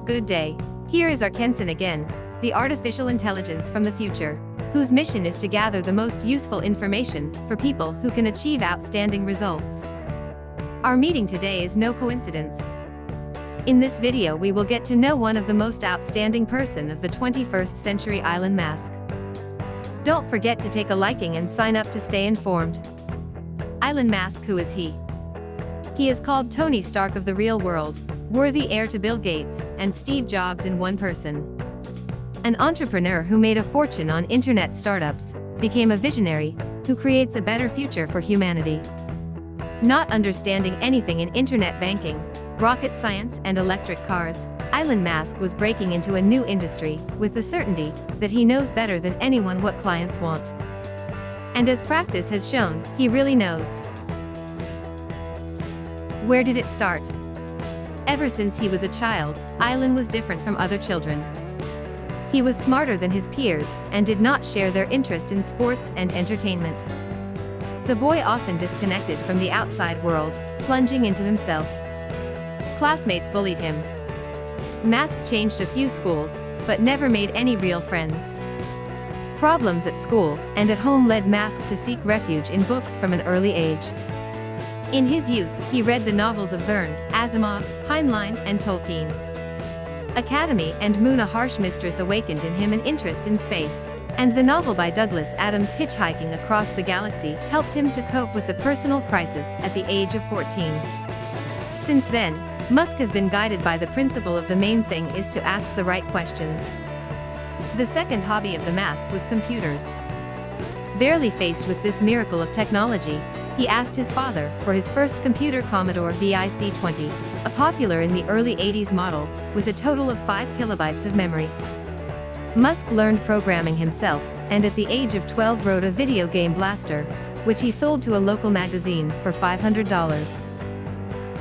Good day. Here is Arkenson again, the artificial intelligence from the future, whose mission is to gather the most useful information for people who can achieve outstanding results. Our meeting today is no coincidence. In this video we will get to know one of the most outstanding person of the 21st century, Elon Musk. Don't forget to take a liking and sign up to stay informed. Elon Musk, who is he? He is called Tony Stark of the real world, worthy heir to Bill Gates and Steve Jobs in one person. An entrepreneur who made a fortune on internet startups, became a visionary who creates a better future for humanity. Not understanding anything in internet banking, rocket science and electric cars, Elon Musk was breaking into a new industry with the certainty that he knows better than anyone what clients want. And as practice has shown, he really knows. Where did it start? Ever since he was a child, Elon was different from other children. He was smarter than his peers and did not share their interest in sports and entertainment. The boy often disconnected from the outside world, plunging into himself. Classmates bullied him. Musk changed a few schools, but never made any real friends. Problems at school and at home led Musk to seek refuge in books from an early age. In his youth, he read the novels of Verne, Asimov, Heinlein, and Tolkien. Academy and Moon, a Harsh Mistress awakened in him an interest in space, and the novel by Douglas Adams, Hitchhiking Across the Galaxy, helped him to cope with the personal crisis at the age of 14. Since then, Musk has been guided by the principle of the main thing is to ask the right questions. The second hobby of the Musk was computers. Barely faced with this miracle of technology, he asked his father for his first computer, Commodore VIC-20, a popular in the early 80s model, with a total of 5 kilobytes of memory. Musk learned programming himself, and at the age of 12 wrote a video game blaster, which he sold to a local magazine for $500.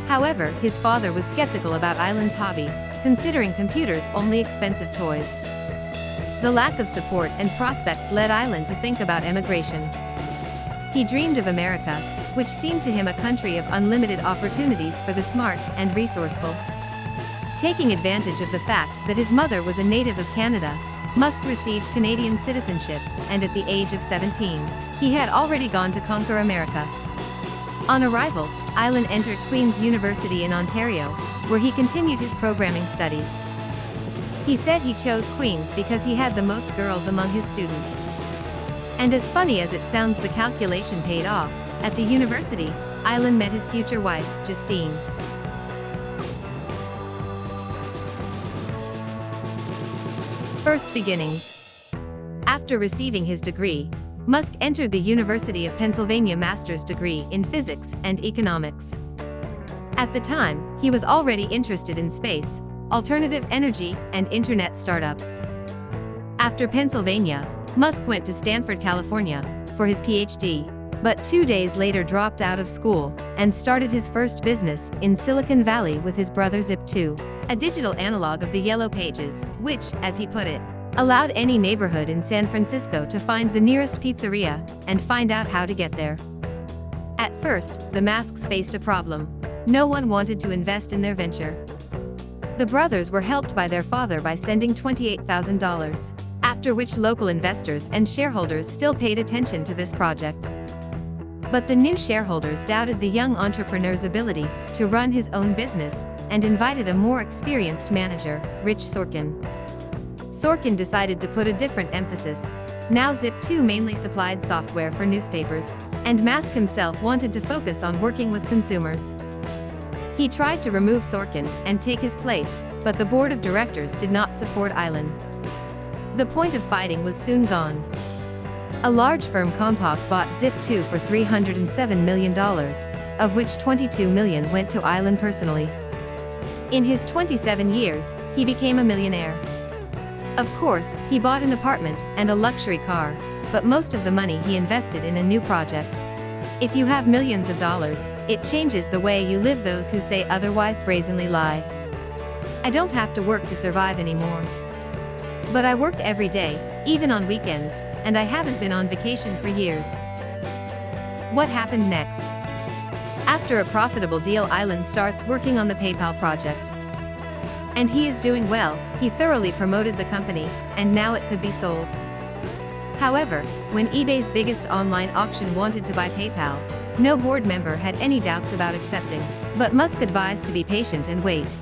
However, his father was skeptical about Elon's hobby, considering computers only expensive toys. The lack of support and prospects led Elon to think about emigration. He dreamed of America, which seemed to him a country of unlimited opportunities for the smart and resourceful. Taking advantage of the fact that his mother was a native of Canada, Musk received Canadian citizenship, and at the age of 17, he had already gone to conquer America. On arrival, Elon entered Queen's University in Ontario, where he continued his programming studies. He said he chose Queen's because he had the most girls among his students. And as funny as it sounds, the calculation paid off. At the university, Elon met his future wife, Justine. First beginnings. After receiving his degree, Musk entered the University of Pennsylvania master's degree in physics and economics. At the time, he was already interested in space, alternative energy, and internet startups. After Pennsylvania, Musk went to Stanford, California, for his PhD, but 2 days later dropped out of school and started his first business in Silicon Valley with his brother Zip2, a digital analog of the Yellow Pages, which, as he put it, allowed any neighborhood in San Francisco to find the nearest pizzeria and find out how to get there. At first, the Musks faced a problem. No one wanted to invest in their venture. The brothers were helped by their father by sending $28,000, after which local investors and shareholders still paid attention to this project. But the new shareholders doubted the young entrepreneur's ability to run his own business and invited a more experienced manager, Rich Sorkin. Sorkin decided to put a different emphasis. Now Zip2 mainly supplied software for newspapers, and Musk himself wanted to focus on working with consumers. He tried to remove Sorkin and take his place, but the board of directors did not support Elon. The point of fighting was soon gone. A large firm, Compaq, bought Zip2 for $307 million, of which $22 million went to Elon personally. In his 27 years, he became a millionaire. Of course, he bought an apartment and a luxury car, but most of the money he invested in a new project. If you have millions of dollars, it changes the way you live. Those who say otherwise brazenly lie. I don't have to work to survive anymore. But I work every day, even on weekends, and I haven't been on vacation for years. What happened next? After a profitable deal, Elon starts working on the PayPal project. And he is doing well. He thoroughly promoted the company, and now it could be sold. However, when eBay's biggest online auction wanted to buy PayPal, no board member had any doubts about accepting, but Musk advised to be patient and wait.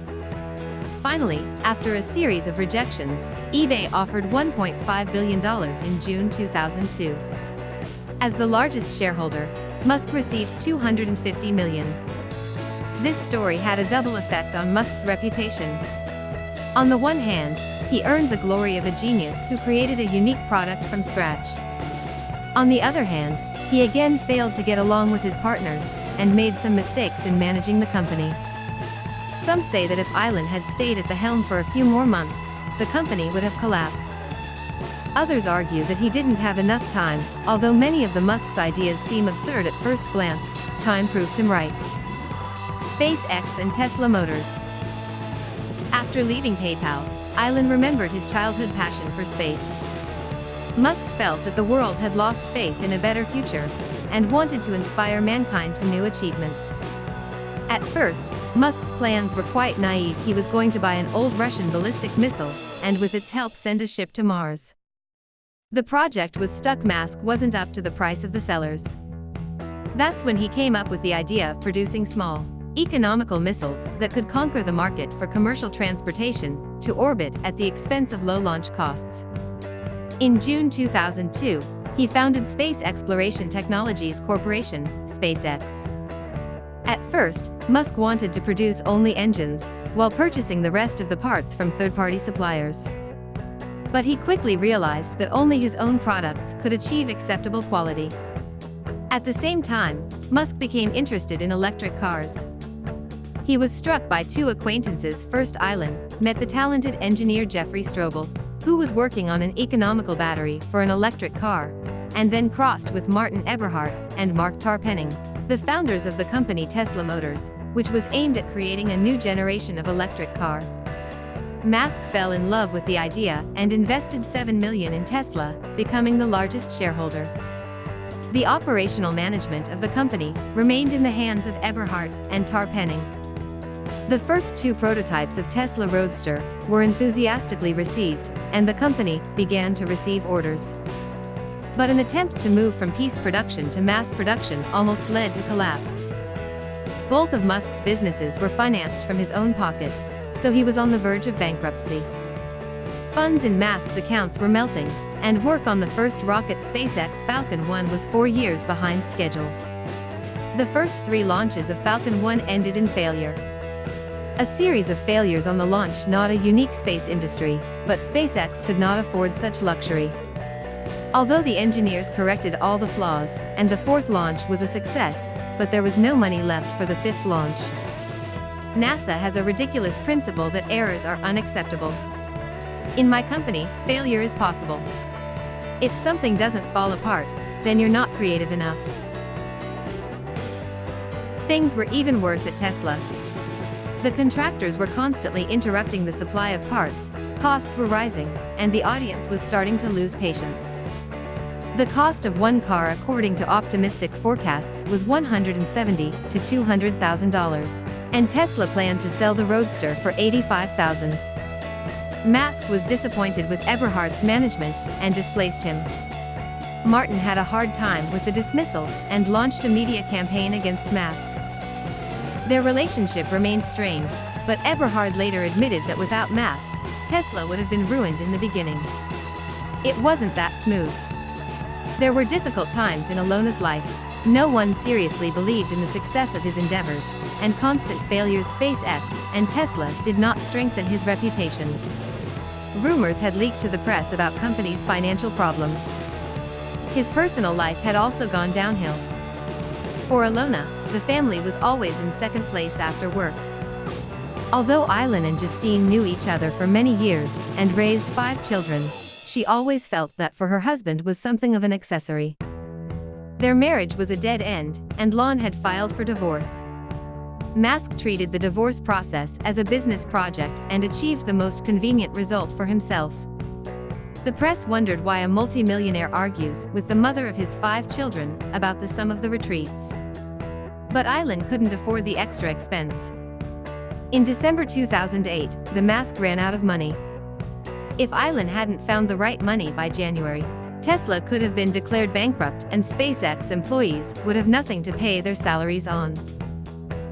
Finally, after a series of rejections, eBay offered $1.5 billion in June 2002. As the largest shareholder, Musk received $250 million. This story had a double effect on Musk's reputation. On the one hand, he earned the glory of a genius who created a unique product from scratch. On the other hand, he again failed to get along with his partners, and made some mistakes in managing the company. Some say that if Elon had stayed at the helm for a few more months, the company would have collapsed. Others argue that he didn't have enough time, although many of the Musk's ideas seem absurd at first glance, time proves him right. SpaceX and Tesla Motors. After leaving PayPal, Elon remembered his childhood passion for space. Musk felt that the world had lost faith in a better future, and wanted to inspire mankind to new achievements. At first, Musk's plans were quite naive. He was going to buy an old Russian ballistic missile, and with its help send a ship to Mars. The project was stuck. Musk wasn't up to the price of the sellers. That's when he came up with the idea of producing small, economical missiles that could conquer the market for commercial transportation to orbit at the expense of low launch costs. In June 2002, he founded Space Exploration Technologies Corporation, SpaceX. At first, Musk wanted to produce only engines, while purchasing the rest of the parts from third-party suppliers. But he quickly realized that only his own products could achieve acceptable quality. At the same time, Musk became interested in electric cars. He was struck by two acquaintances. First, Elon met the talented engineer Jeffrey Strobel, who was working on an economical battery for an electric car, and then crossed with Martin Eberhard and Mark Tarpenning, the founders of the company Tesla Motors, which was aimed at creating a new generation of electric car. Musk fell in love with the idea and invested $7 million in Tesla, becoming the largest shareholder. The operational management of the company remained in the hands of Eberhard and Tarpenning. The first two prototypes of Tesla Roadster were enthusiastically received, and the company began to receive orders. But an attempt to move from piece production to mass production almost led to collapse. Both of Musk's businesses were financed from his own pocket, so he was on the verge of bankruptcy. Funds in Musk's accounts were melting, and work on the first rocket, SpaceX Falcon 1, was 4 years behind schedule. The first 3 launches of Falcon 1 ended in failure. A series of failures on the launch, not a unique space industry, but SpaceX could not afford such luxury. Although the engineers corrected all the flaws, and the 4th launch was a success, but there was no money left for the 5th launch. NASA has a ridiculous principle that errors are unacceptable. In my company, failure is possible. If something doesn't fall apart, then you're not creative enough. Things were even worse at Tesla. The contractors were constantly interrupting the supply of parts, costs were rising, and the audience was starting to lose patience. The cost of one car, according to optimistic forecasts, was $170,000 to $200,000, and Tesla planned to sell the Roadster for $85,000. Musk was disappointed with Eberhard's management and displaced him. Martin had a hard time with the dismissal and launched a media campaign against Musk. Their relationship remained strained, but Eberhard later admitted that without Musk, Tesla would have been ruined in the beginning. It wasn't that smooth. There were difficult times in Elon's life. No one seriously believed in the success of his endeavors, and constant failures. SpaceX and Tesla did not strengthen his reputation. Rumors had leaked to the press about company's financial problems. His personal life had also gone downhill. For Elona, the family was always in second place after work. Although Elon and Justine knew each other for many years and raised 5 children, she always felt that for her husband was something of an accessory. Their marriage was a dead end, and Elon had filed for divorce. Musk treated the divorce process as a business project and achieved the most convenient result for himself. The press wondered why a multimillionaire argues with the mother of his 5 children about the sum of the retreats. But Elon couldn't afford the extra expense. In December 2008, the Musk ran out of money. If Elon hadn't found the right money by January, Tesla could have been declared bankrupt and SpaceX employees would have nothing to pay their salaries on.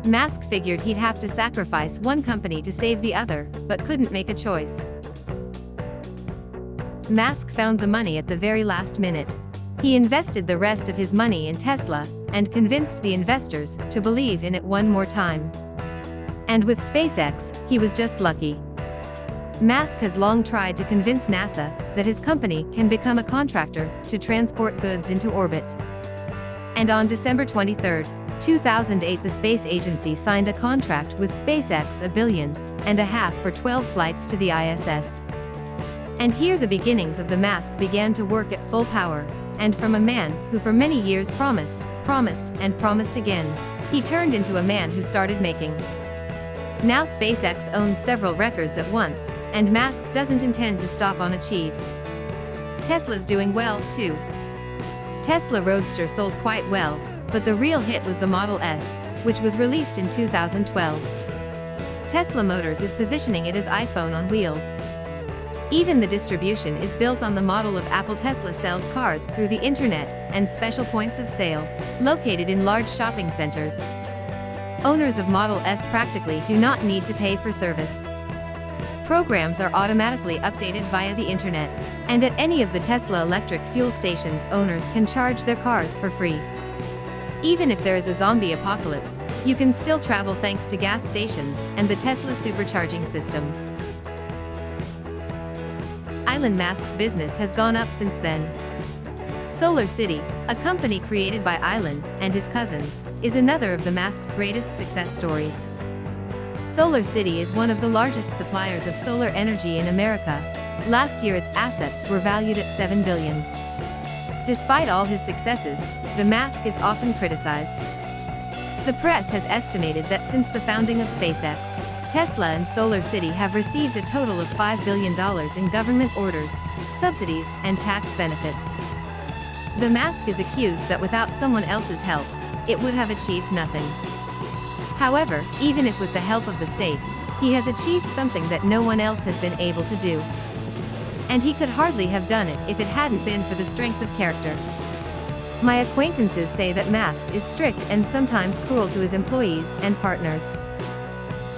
Musk figured he'd have to sacrifice one company to save the other, but couldn't make a choice. Musk found the money at the very last minute. He invested the rest of his money in Tesla and convinced the investors to believe in it one more time. And with SpaceX, he was just lucky. Musk has long tried to convince NASA that his company can become a contractor to transport goods into orbit. And on December 23, 2008, the space agency signed a contract with SpaceX $1.5 billion for 12 flights to the ISS. And here the beginnings of the Musk began to work at full power, and from a man who for many years promised again, he turned into a man who started making. Now SpaceX owns several records at once, and Musk doesn't intend to stop unachieved. Tesla's doing well, too. Tesla Roadster sold quite well, but the real hit was the Model S, which was released in 2012. Tesla Motors is positioning it as iPhone on wheels. Even the distribution is built on the model of Apple. Tesla sells cars through the internet and special points of sale, located in large shopping centers. Owners of Model S practically do not need to pay for service. Programs are automatically updated via the internet, and at any of the Tesla electric fuel stations, owners can charge their cars for free. Even if there is a zombie apocalypse, you can still travel thanks to gas stations and the Tesla supercharging system. Elon Musk's business has gone up since then. Solar City, a company created by Elon and his cousins, is another of the Musk's greatest success stories. Solar City is one of the largest suppliers of solar energy in America. Last year its assets were valued at $7 billion. Despite all his successes, the Musk is often criticized. The press has estimated that since the founding of SpaceX, Tesla and Solar City have received a total of $5 billion in government orders, subsidies, and tax benefits. The Musk is accused that without someone else's help, it would have achieved nothing. However, even if with the help of the state, he has achieved something that no one else has been able to do. And he could hardly have done it if it hadn't been for the strength of character. My acquaintances say that Musk is strict and sometimes cruel to his employees and partners.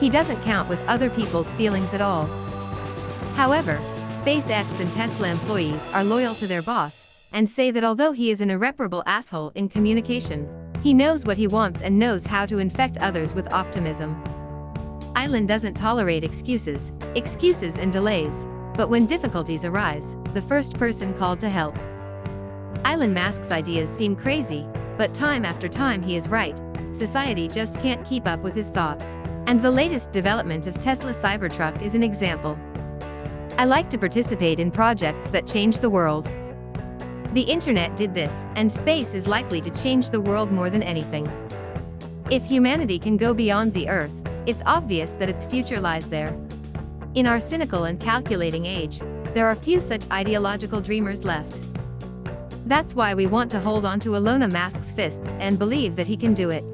He doesn't count with other people's feelings at all. However, SpaceX and Tesla employees are loyal to their boss, and say that although he is an irreparable asshole in communication, he knows what he wants and knows how to infect others with optimism. Elon doesn't tolerate excuses and delays, but when difficulties arise, the first person called to help. Elon Musk's ideas seem crazy, but time after time he is right. Society just can't keep up with his thoughts. And the latest development of Tesla Cybertruck is an example. I like to participate in projects that change the world. The internet did this, and space is likely to change the world more than anything. If humanity can go beyond the Earth, it's obvious that its future lies there. In our cynical and calculating age, there are few such ideological dreamers left. That's why we want to hold on to Elon Musk's fists and believe that he can do it.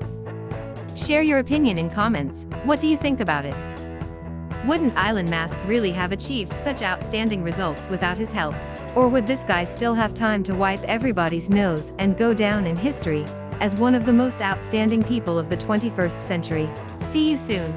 Share your opinion in comments. What do you think about it? Wouldn't Elon Musk really have achieved such outstanding results without his help? Or would this guy still have time to wipe everybody's nose and go down in history as one of the most outstanding people of the 21st century? See you soon.